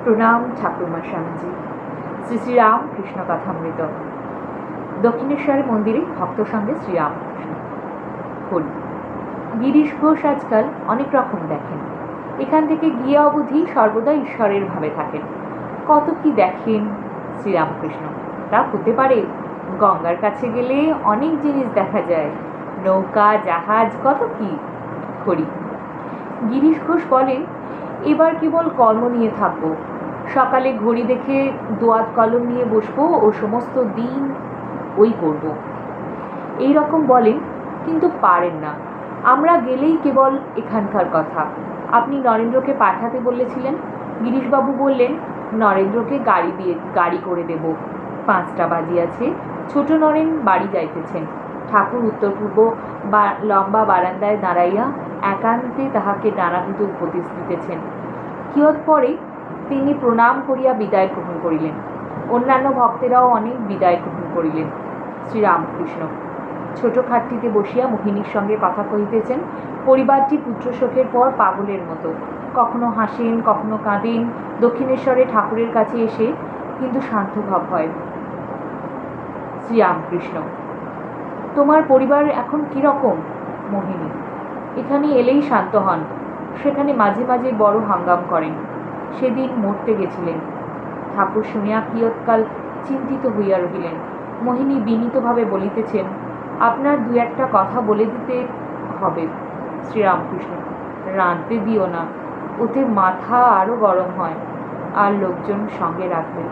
প্রণাম ঠাকুরমা স্বামীজি। শ্রী শ্রী রামকৃষ্ণ কথামৃত। দক্ষিণেশ্বর মন্দিরে ভক্ত সঙ্গে শ্রীরামকৃষ্ণ হরি। গিরিশ ঘোষ আজকাল অনেক রকম দেখেন। এখান থেকে গিয়ে অবধি সর্বদা ঈশ্বরের ভাবে থাকেন। কত কি দেখেন শ্রীরামকৃষ্ণ। তা হতে পারে, গঙ্গার কাছে গেলে অনেক জিনিস দেখা যায়, নৌকা জাহাজ কত কি। হরি। গিরিশ ঘোষ বলেন, এবার কেবল কর্ম নিয়ে থাকবো। সকালে ঘড়ি দেখে দোয়াত কলম নিয়ে বসবো ও সমস্ত দিন ওই করব। এই রকম বলেন, কিন্তু পারেন না। আমরা গেলেই কেবল এখানকার কথা। আপনি নরেন্দ্রকে পাঠাতে বলেছিলেন। গিরিশবাবু বললেন, নরেন্দ্রকে গাড়ি করে দেব। 5টা বাজিয়াছে। ছোট নরেন বাড়ি যাইতেছেন। ঠাকুর উত্তর পূর্ব লম্বা বারান্দায় দাঁড়াইয়া একান্তে তাহাকে নানাবিধ উপদেশ দিতেছেন। কিয়ৎ পরে তিনি প্রণাম করিয়া বিদায় গ্রহণ করিলেন। অন্যান্য ভক্তেরাও অনেক বিদায় গ্রহণ করিলেন। শ্রীরামকৃষ্ণ ছোট খাটটিতে বসিয়া মোহিনীর সঙ্গে কথা কহিতেছেন। পরিবারটি পুত্রশোকের পর পাগলের মতো, কখনো হাসেন, কখনো কাঁদেন। দক্ষিণেশ্বরে ঠাকুরের কাছে এসে কিন্তু শান্ত ভাব হয়। শ্রীরামকৃষ্ণ, তোমার পরিবার এখন কিরকম? মোহিনী, এখানে এলেই শান্ত হন, সেখানে মাঝে মাঝে বড় হাঙ্গাম করেন। সেদিন মরতে গেছিলেন। ঠাকুর শুনিয়া কিয়ৎকাল চিন্তিত হইয়া রহিলেন। মোহিনী বিনীতভাবে বলিতেছেন, আপনার 2-1টা কথা বলে দিতে হবে। শ্রীরামকৃষ্ণ, রাঁধতে দিও না, ওতে মাথা আরও গরম হয়। আর লোকজন সঙ্গে রাখবেন।